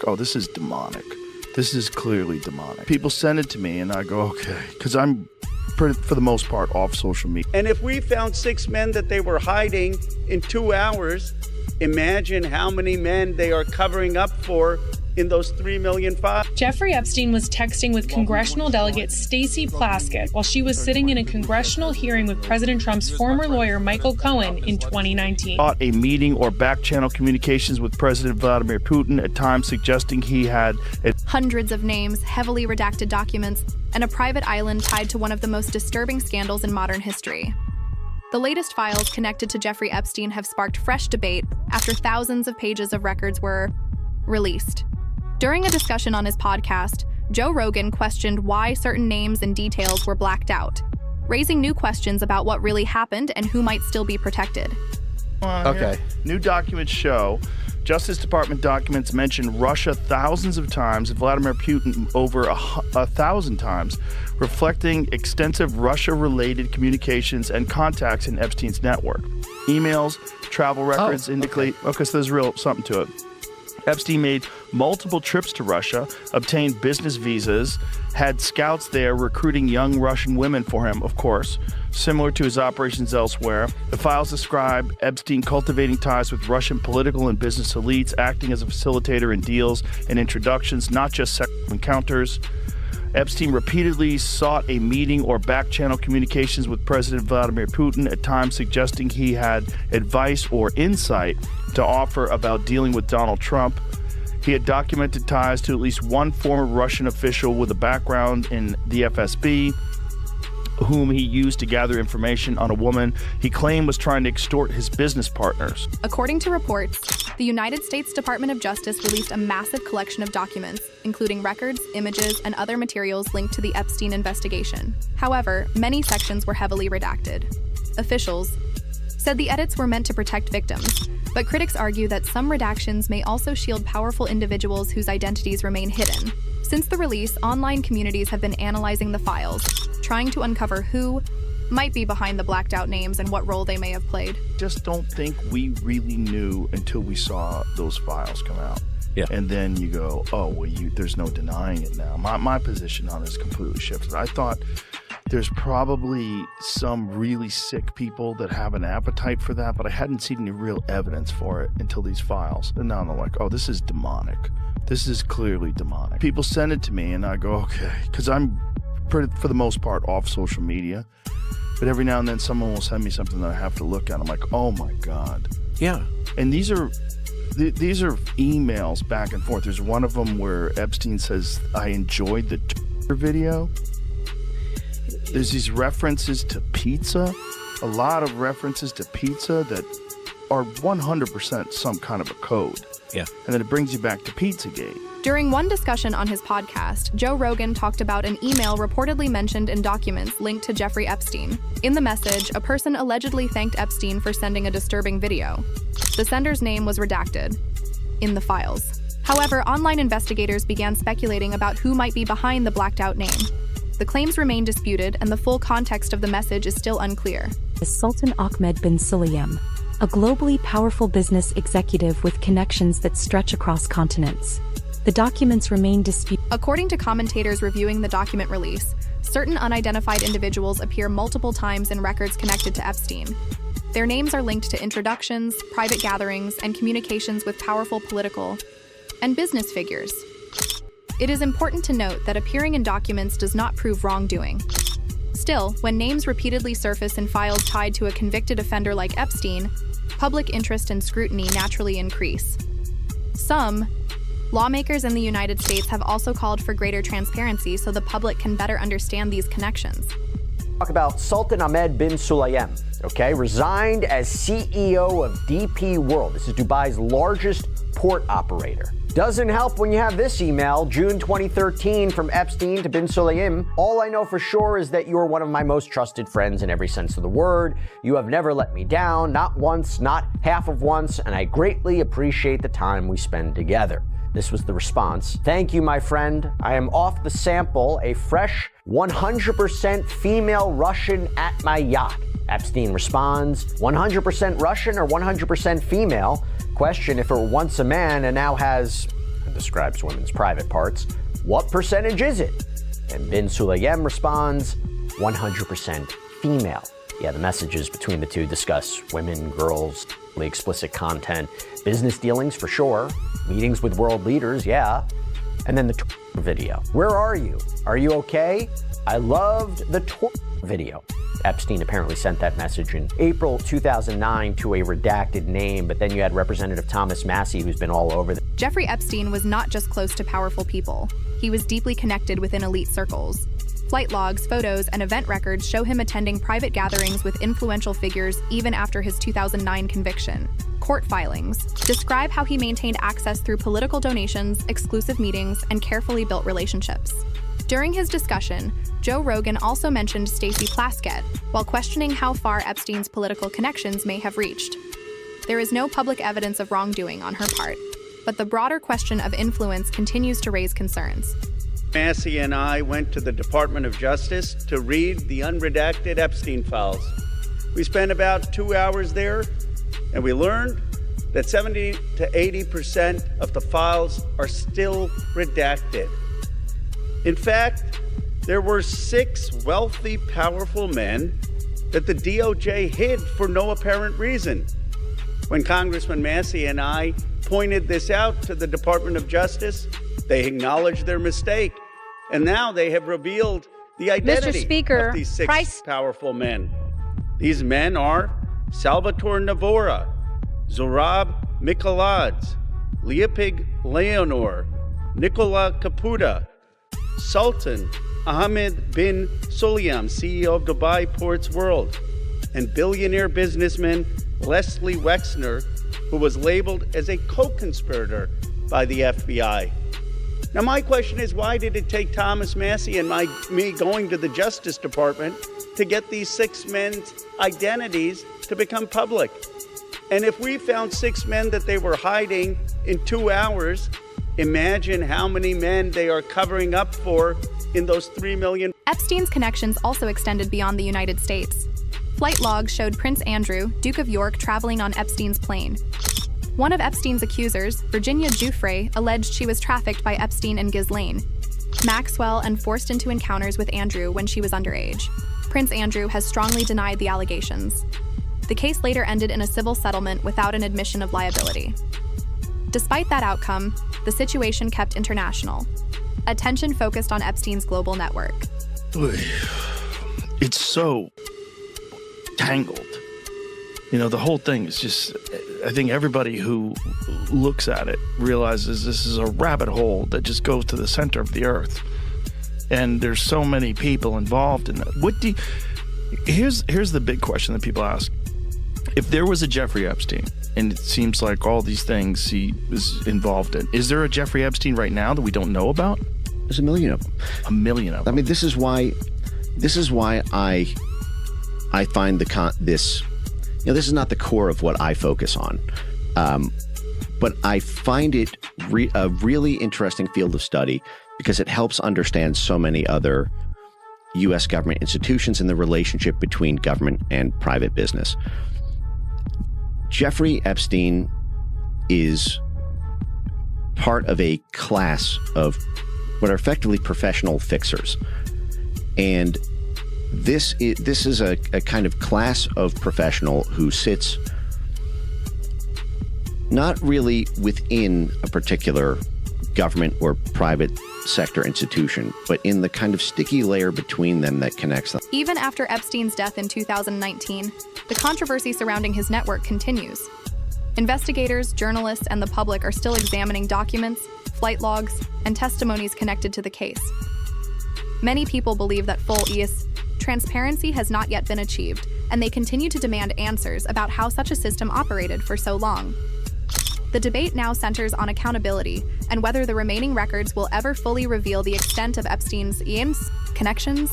like, oh, this is demonic. This is clearly demonic. People send it to me and I go, okay, because I'm for the most part off social media. And if we found 6 men that they were hiding in 2 hours, imagine how many men they are covering up for in those 3 million files. Jeffrey Epstein was texting with congressional delegate Stacey Plaskett while she was sitting in a congressional hearing with President Trump's former lawyer Michael Cohen in 2019. A meeting or back-channel communications with President Vladimir Putin, at times suggesting he had hundreds of names, heavily redacted documents, and a private island tied to one of the most disturbing scandals in modern history. The latest files connected to Jeffrey Epstein have sparked fresh debate after thousands of pages of records were released. During a discussion on his podcast, Joe Rogan questioned why certain names and details were blacked out, raising new questions about what really happened and who might still be protected. Okay. New documents show Justice Department documents mention Russia thousands of times and Vladimir Putin over 1,000 times, reflecting extensive Russia-related communications and contacts in Epstein's network. Emails, travel records indicate, so there's real something to it. Epstein made multiple trips to Russia, obtained business visas, had scouts there recruiting young Russian women for him, of course, similar to his operations elsewhere. The files describe Epstein cultivating ties with Russian political and business elites, acting as a facilitator in deals and introductions, not just sexual encounters. Epstein repeatedly sought a meeting or back-channel communications with President Vladimir Putin, at times suggesting he had advice or insight to offer about dealing with Donald Trump. He had documented ties to at least one former Russian official with a background in the FSB, whom he used to gather information on a woman he claimed was trying to extort his business partners. According to reports, the United States Department of Justice released a massive collection of documents, including records, images, and other materials linked to the Epstein investigation. However, many sections were heavily redacted. Officials said the edits were meant to protect victims, but critics argue that some redactions may also shield powerful individuals whose identities remain hidden. Since the release, online communities have been analyzing the files, trying to uncover who might be behind the blacked out names and what role they may have played. Just don't think we really knew until we saw those files come out. Yeah. And then you go, oh, well, there's no denying it now. My position on it is completely shifted. I thought there's probably some really sick people that have an appetite for that, but I hadn't seen any real evidence for it until these files. And now they're like, oh, this is demonic. This is clearly demonic. People send it to me and I go, okay, because I'm for the most part off social media. But every now and then someone will send me something that I have to look at. I'm like, oh my God. Yeah. And these are emails back and forth. There's one of them where Epstein says, I enjoyed the Twitter video. There's these references to pizza, a lot of references to pizza that are 100% some kind of a code. Yeah. And then it brings you back to Pizzagate. During one discussion on his podcast, Joe Rogan talked about an email reportedly mentioned in documents linked to Jeffrey Epstein. In the message, a person allegedly thanked Epstein for sending a disturbing video. The sender's name was redacted in the files. However, online investigators began speculating about who might be behind the blacked out name. The claims remain disputed, and the full context of the message is still unclear. Sultan Ahmed bin Sulayem, a globally powerful business executive with connections that stretch across continents. The documents remain disputed. According to commentators reviewing the document release, certain unidentified individuals appear multiple times in records connected to Epstein. Their names are linked to introductions, private gatherings, and communications with powerful political and business figures. It is important to note that appearing in documents does not prove wrongdoing. Still, when names repeatedly surface in files tied to a convicted offender like Epstein, public interest and scrutiny naturally increase. Some lawmakers in the United States have also called for greater transparency so the public can better understand these connections. Talk about Sultan Ahmed bin Sulayem, resigned as CEO of DP World. This is Dubai's largest port operator. Doesn't help when you have this email, June 2013, from Epstein to bin Sulayem. All I know for sure is that you're one of my most trusted friends in every sense of the word. You have never let me down, not once, not half of once, and I greatly appreciate the time we spend together. This was the response. Thank you, my friend. I am off the sample, a fresh 100% female Russian at my yacht. Epstein responds, 100% Russian or 100% female? Question if it were once a man and now has describes women's private parts. What percentage is it? And bin Sulayem responds, 100% female. Yeah, the messages between the two discuss women, girls, explicit content, business dealings for sure, meetings with world leaders, yeah. And then the video. Where are you? Are you okay? I loved the video. Epstein apparently sent that message in April 2009 to a redacted name, but then you had Representative Thomas Massie, who's been all over. Jeffrey Epstein was not just close to powerful people. He was deeply connected within elite circles. Flight logs, photos, and event records show him attending private gatherings with influential figures even after his 2009 conviction. Court filings describe how he maintained access through political donations, exclusive meetings, and carefully built relationships. During his discussion, Joe Rogan also mentioned Stacey Plaskett while questioning how far Epstein's political connections may have reached. There is no public evidence of wrongdoing on her part, but the broader question of influence continues to raise concerns. Massie and I went to the Department of Justice to read the unredacted Epstein files. We spent about 2 hours there, and we learned that 70 to 80% of the files are still redacted. In fact, there were 6 wealthy, powerful men that the DOJ hid for no apparent reason. When Congressman Massie and I pointed this out to the Department of Justice, they acknowledged their mistake. And now they have revealed the identity of these 6 powerful men. These men are Salvatore Navora, Zorab Mikoladze, Leopig Leonor, Nicola Caputa, Sultan Ahmed bin Sulayem, CEO of Dubai Ports World, and billionaire businessman Leslie Wexner, who was labeled as a co-conspirator by the FBI. Now, my question is, why did it take Thomas Massie and me going to the Justice Department to get these 6 men's identities to become public? And if we found 6 men that they were hiding in 2 hours, imagine how many men they are covering up for in those 3 million. Epstein's connections also extended beyond the United States. Flight logs showed Prince Andrew, Duke of York, traveling on Epstein's plane. One of Epstein's accusers, Virginia Giuffre, alleged she was trafficked by Epstein and Ghislaine Maxwell and forced into encounters with Andrew when she was underage. Prince Andrew has strongly denied the allegations. The case later ended in a civil settlement without an admission of liability. Despite that outcome, the situation kept international. Attention focused on Epstein's global network. It's so tangled. You know, the whole thing is just, I think everybody who looks at it realizes this is a rabbit hole that just goes to the center of the earth. And there's so many people involved in that. Here's the big question that people ask. If there was a Jeffrey Epstein, and it seems like all these things he was involved in, is there a Jeffrey Epstein right now that we don't know about? There's a million of them. A million of them. I mean, this is why I find this. You know, this is not the core of what I focus on, but I find it a really interesting field of study because it helps understand so many other U.S. government institutions and the relationship between government and private business. Jeffrey Epstein is part of a class of what are effectively professional fixers, and this is a kind of class of professional who sits not really within a particular government or private sector institution, but in the kind of sticky layer between them that connects them. Even after Epstein's death in 2019, the controversy surrounding his network continues. Investigators, journalists, and the public are still examining documents, flight logs, and testimonies connected to the case. Many people believe that full transparency has not yet been achieved, and they continue to demand answers about how such a system operated for so long. The debate now centers on accountability and whether the remaining records will ever fully reveal the extent of Epstein's connections